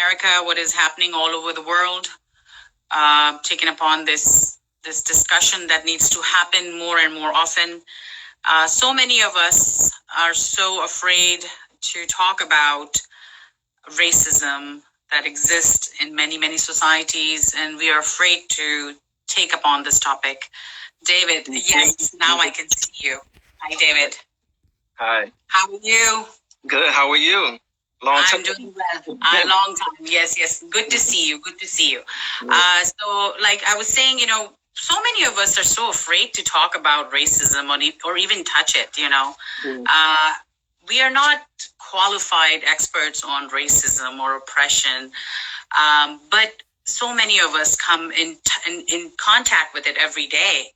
America, what is happening all over the world, taking upon this discussion that needs to happen more and more often. So many of us are so afraid to talk about racism that exists in many societies, and we are afraid to take upon this topic. David, yes, now I can see you. Hi, David. Hi. How are you? Good. How are you? Long time. I'm doing well. A long time. Yes. Good to see you. So, like I was saying, so many of us are so afraid to talk about racism or even touch it. We are not qualified experts on racism or oppression, but so many of us come in contact with it every day,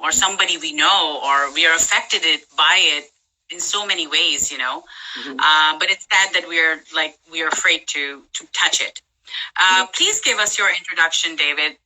or somebody we know, or we are affected by it in so many ways, but it's sad that we are afraid to touch it. Please give us your introduction, David.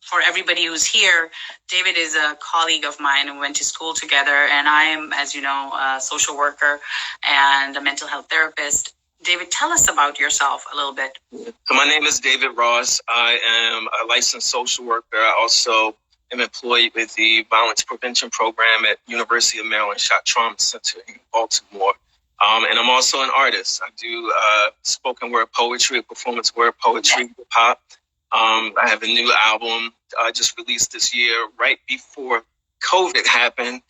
For everybody who's here, David is a colleague of mine and we went to school together, and I am, as you know, a social worker and a mental health therapist. David, tell us about yourself a little bit. So my name is David Ross. I am a licensed social worker. I also am employed with the Violence Prevention Program at University of Maryland Shock Trauma Center in Baltimore. And I'm also an artist. I do spoken word poetry, performance word poetry, hip hop. I have a new album I just released this year, right before COVID happened.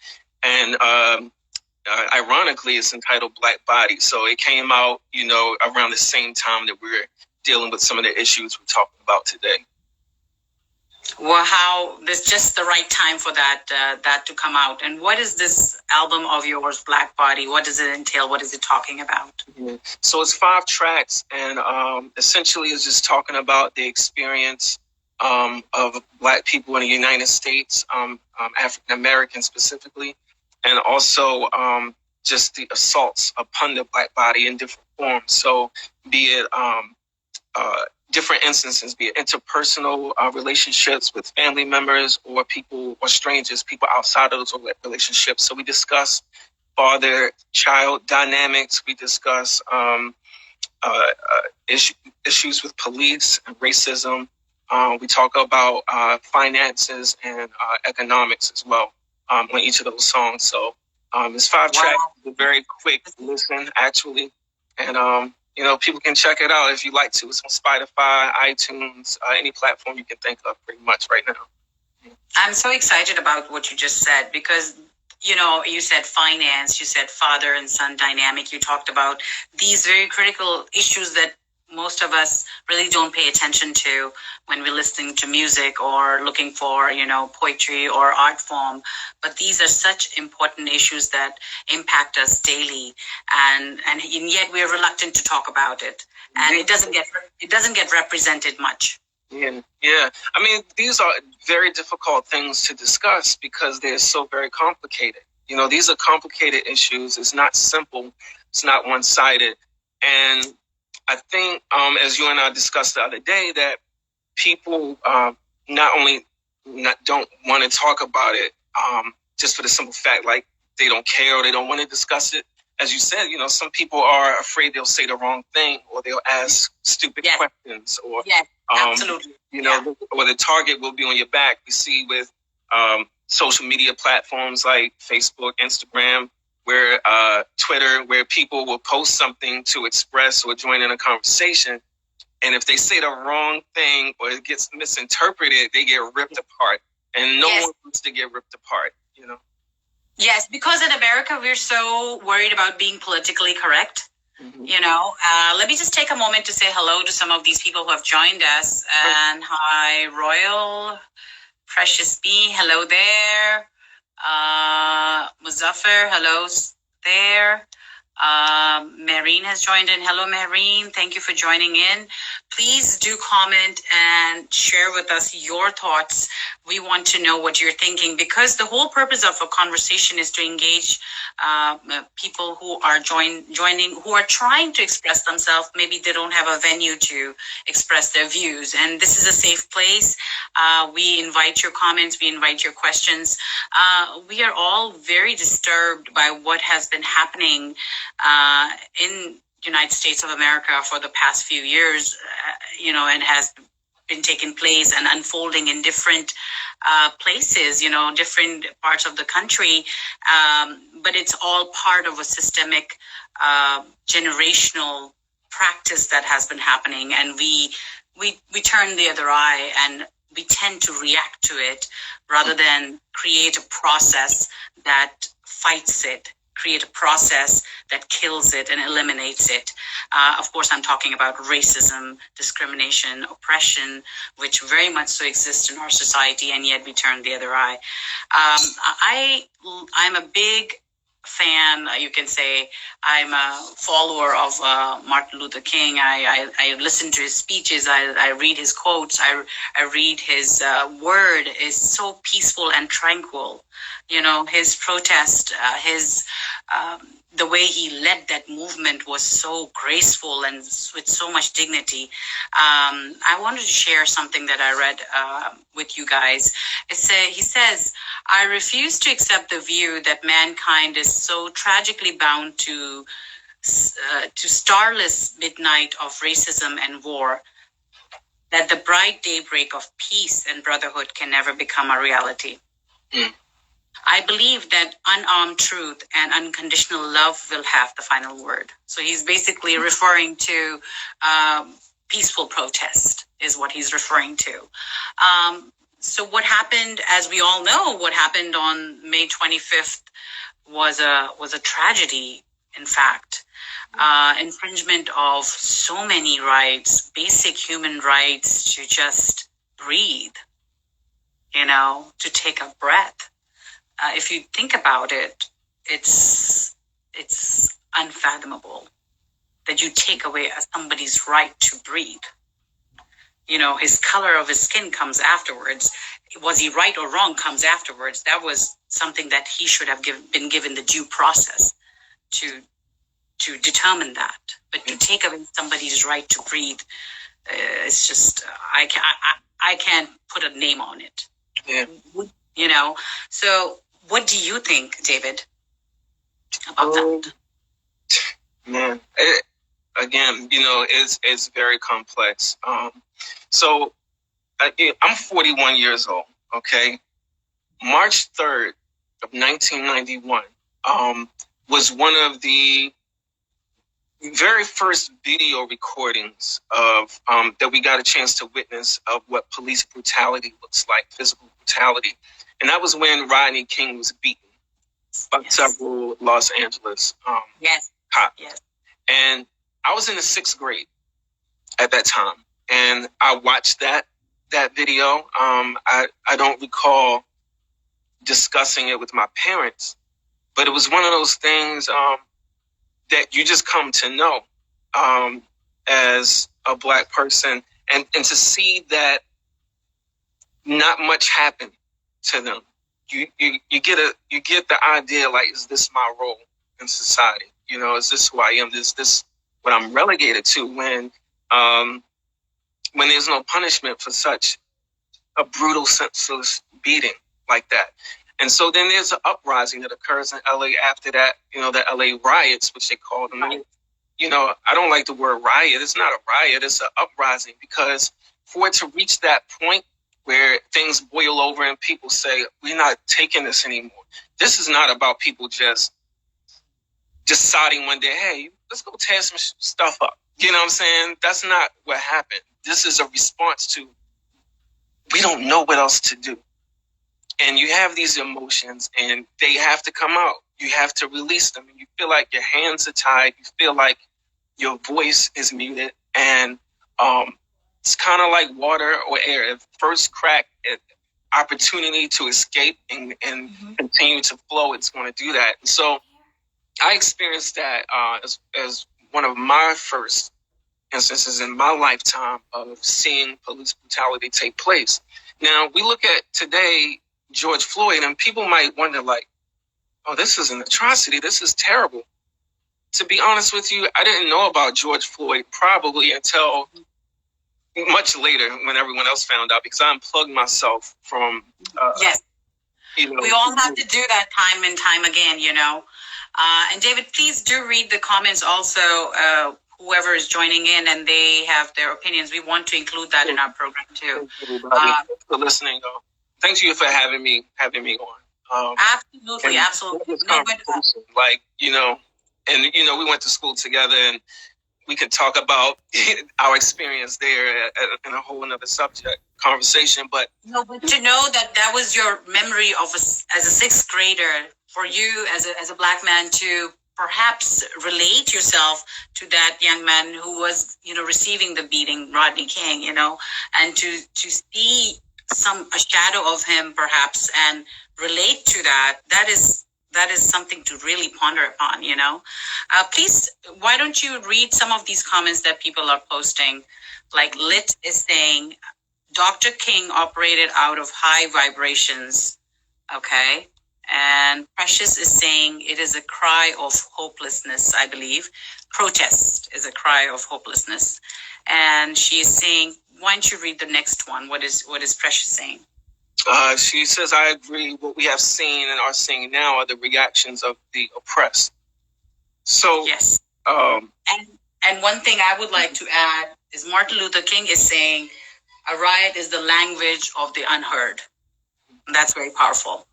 And ironically, it's entitled Black Body. So it came out, around the same time that we're dealing with some of the issues we're talking about today. Well, how this just the right time for that to come out. And what is this album of yours, Black Body? What does it entail? What is it talking about? So it's 5 tracks, and essentially it's just talking about the experience of Black people in the United States, African Americans specifically, and also just the assaults upon the Black body in different forms. So be it different instances, be it interpersonal relationships with family members or people or strangers, people outside of those relationships. So we discuss father-child dynamics. We discuss issues with police and racism. We talk about finances and economics as well on each of those songs. So it's 5 tracks, a very quick listen, actually. And people can check it out if you like to. It's on Spotify, iTunes, any platform you can think of pretty much right now. I'm so excited about what you just said because, you said finance, you said father and son dynamic. You talked about these very critical issues that most of us really don't pay attention to when we're listening to music or looking for, poetry or art form. But these are such important issues that impact us daily, and yet we're reluctant to talk about it, and it doesn't get represented much. Yeah. I mean, these are very difficult things to discuss because they're so very complicated. These are complicated issues. It's not simple. It's not one-sided. And I think, as you and I discussed the other day, that people not only don't want to talk about it just for the simple fact, like they don't care or they don't want to discuss it. As you said, some people are afraid they'll say the wrong thing or they'll ask stupid questions or, absolutely. Or the target will be on your back. We see with social media platforms like Facebook, Instagram, where Twitter, where people will post something to express or join in a conversation. And if they say the wrong thing or it gets misinterpreted, they get ripped apart. And no one wants to get ripped apart, Yes, because in America, we're so worried about being politically correct. Mm-hmm. Let me just take a moment to say hello to some of these people who have joined us. And hi, Royal, Precious B, hello there. Muzaffar, hello there. Maureen has joined in. Hello, Maureen. Thank you for joining in. Please do comment and share with us your thoughts. We want to know what you're thinking because the whole purpose of a conversation is to engage people who are joining, who are trying to express themselves. Maybe they don't have a venue to express their views, and this is a safe place. We invite your comments. We invite your questions. We are all very disturbed by what has been happening in United States of America for the past few years, and has been taking place and unfolding in different places, different parts of the country. But it's all part of a systemic, generational practice that has been happening, and we turn the other eye, and we tend to react to it rather than create a process that fights it, create a process that kills it and eliminates it. Of course, I'm talking about racism, discrimination, oppression, which very much so exists in our society, and yet we turn the other eye. I'm a big fan, you can say. I'm a follower of Martin Luther King. I listen to his speeches. I read his quotes. I read his word is so peaceful and tranquil. His protest, the way he led that movement was so graceful and with so much dignity. I wanted to share something that I read with you guys. He says, "I refuse to accept the view that mankind is so tragically bound to starless midnight of racism and war that the bright daybreak of peace and brotherhood can never become a reality. I believe that unarmed truth and unconditional love will have the final word." So he's basically referring to peaceful protest is what he's referring to. So what happened, as we all know, what happened on May 25th was a tragedy, in fact. Infringement of so many rights, basic human rights to just breathe, to take a breath. If you think about it, it's unfathomable that you take away somebody's right to breathe. His color of his skin comes afterwards. Was he right or wrong comes afterwards. That was something that he should have been given the due process to determine that. But to take away somebody's right to breathe, it's just I can't put a name on it. Yeah. So what do you think, David, about that? Man, again, it's very complex. So I'm 41 years old. Okay, March 3rd of 1991 was one of the very first video recordings of that we got a chance to witness of what police brutality looks like, physical brutality. And that was when Rodney King was beaten by several Los Angeles cops. Yes. And I was in the 6th grade at that time. And I watched that video. I don't recall discussing it with my parents, but it was one of those things that you just come to know as a Black person, and to see that not much happened to them. You get the idea, like, is this my role in society? Is this who I am? Is this what I'm relegated to when there's no punishment for such a brutal, senseless beating like that? And so then there's an uprising that occurs in LA after that, the LA riots, which they call them. Right. I don't like the word riot. It's not a riot. It's an uprising, because for it to reach that point where things boil over and people say, we're not taking this anymore. This is not about people just deciding one day, hey, let's go tear some stuff up. You know what I'm saying? That's not what happened. This is a response to, we don't know what else to do. And you have these emotions and they have to come out. You have to release them. And you feel like your hands are tied. You feel like your voice is muted. And it's kind of like water or air. At first crack, opportunity to escape and continue to flow, it's going to do that. And so I experienced that as one of my first instances in my lifetime of seeing police brutality take place. Now, we look at today, George Floyd, and people might wonder, like, oh, this is an atrocity. This is terrible. To be honest with you, I didn't know about George Floyd probably until much later when everyone else found out, because I unplugged myself from... Yes. We all have to do that time and time again, And David, please do read the comments also. Whoever is joining in and they have their opinions, we want to include that in our program too. Thanks for listening. Thank you for having me on. Absolutely. No, like, and we went to school together, and we could talk about our experience there in a whole another subject conversation. But to know that was your memory of as a sixth grader, for you as a black man to perhaps relate yourself to that young man who was receiving the beating, Rodney King, and to see a shadow of him perhaps and relate to that is something to really ponder upon. Please, why don't you read some of these comments that people are posting? Like Lit is saying, Dr. King operated out of high vibrations. Okay. And Precious is saying it is a cry of hopelessness, I believe. Protest is a cry of hopelessness. And she is saying, why don't you read the next one? What is Precious saying? She says, I agree. What we have seen and are seeing now are the reactions of the oppressed. So, yes. And one thing I would like to add is Martin Luther King is saying, a riot is the language of the unheard. That's very powerful.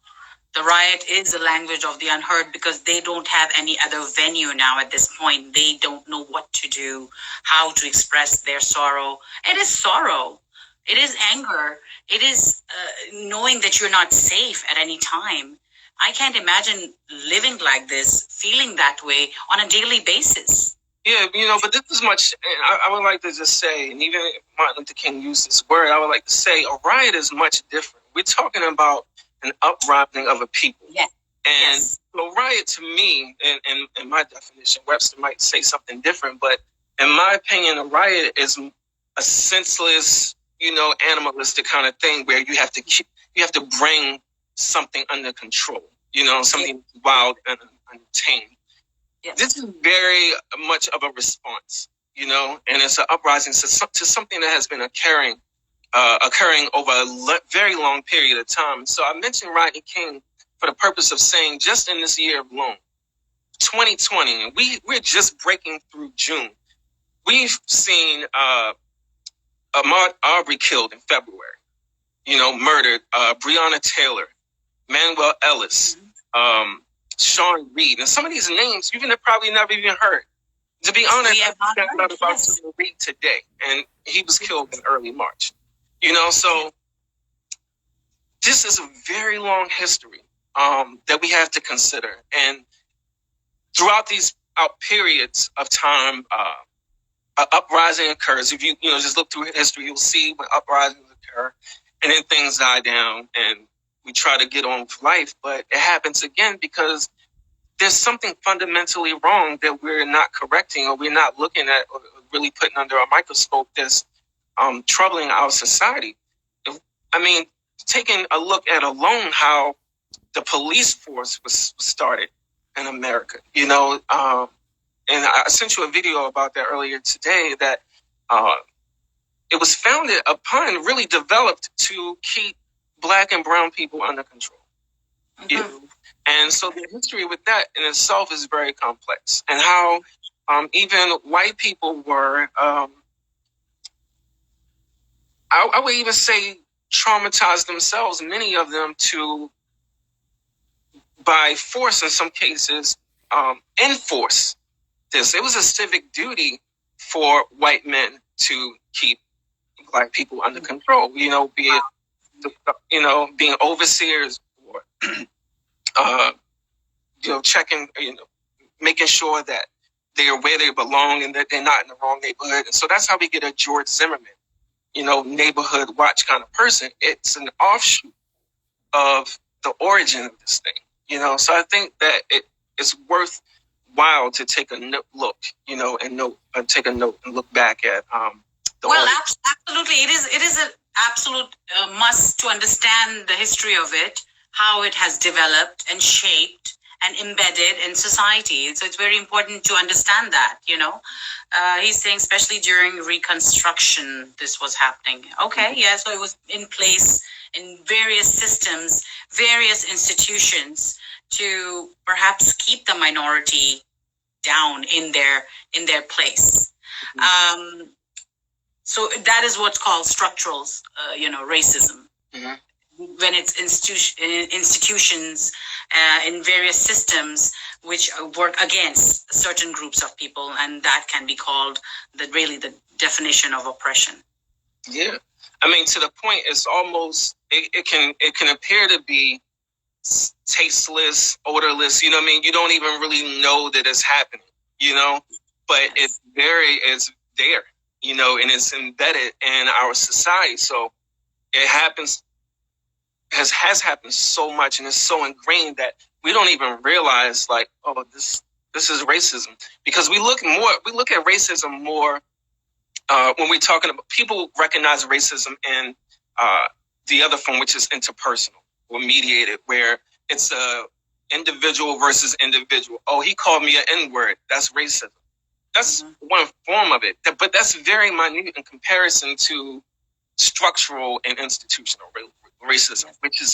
The riot is the language of the unheard because they don't have any other venue now at this point. They don't know what to do, how to express their sorrow. It is sorrow. It is anger. It is knowing that you're not safe at any time. I can't imagine living like this, feeling that way on a daily basis. Yeah, but this is much, I would like to just say, and even if Martin Luther King used this word, I would like to say a riot is much different. We're talking about an uprising of a people. Yes. And a riot to me, in my definition, Webster might say something different, but in my opinion, a riot is a senseless, animalistic kind of thing where you have to bring something under control, something wild and untamed. Yes. This is very much of a response, and it's an uprising to something that has been occurring over a very long period of time. So I mentioned Rodney King for the purpose of saying just in this year alone, 2020, and we're just breaking through June. We've seen Ahmaud Arbery killed in February, murdered, Breonna Taylor, Manuel Ellis, Sean Reed, and some of these names you've probably never even heard. To be honest, I found out about Sean Reed today, and he was killed in early March. So this is a very long history that we have to consider. And throughout these periods of time, an uprising occurs. If you just look through history, you'll see when uprisings occur and then things die down and we try to get on with life. But it happens again because there's something fundamentally wrong that we're not correcting or we're not looking at or really putting under a microscope that's troubling our society. Taking a look at alone how the police force was started in America, and I sent you a video about that earlier today, that it was founded upon, really developed to keep Black and brown people under control. Mm-hmm. And so the history with that in itself is very complex, and how even white people were, I would even say, traumatized themselves, many of them, by force in some cases, enforce this. It was a civic duty for white men to keep Black people under control, be it, being overseers or, checking, making sure that they are where they belong and that they're not in the wrong neighborhood. And so that's how we get a George Zimmerman, neighborhood watch kind of person. It's an offshoot of the origin of this thing, So I think that it's worthwhile to take a look, and take a note and look back at absolutely. It is an absolute must to understand the history of it, how it has developed and shaped and embedded in society. So it's very important to understand that, he's saying especially during Reconstruction, this was happening. Okay, yeah, so it was in place in various systems, various institutions to perhaps keep the minority down in their place. So that is what's called structural, racism. Mhm. When it's institutions in various systems which work against certain groups of people, and that can be called the definition of oppression. Yeah, I mean, to the point, it's almost it can appear to be tasteless, odorless. You know what I mean? You don't even really know that it's happening. You know, but Yes. it's there. You know, and it's embedded in our society. So it happens has happened so much, and it's so ingrained that we don't even realize, like, oh, this is racism, because we look at racism more when we're talking about, people recognize racism in the other form, which is interpersonal or mediated, where it's a individual versus individual. Oh, he called me an N-word. That's racism. That's one form of it, but that's very minute in comparison to structural and institutional racism, which is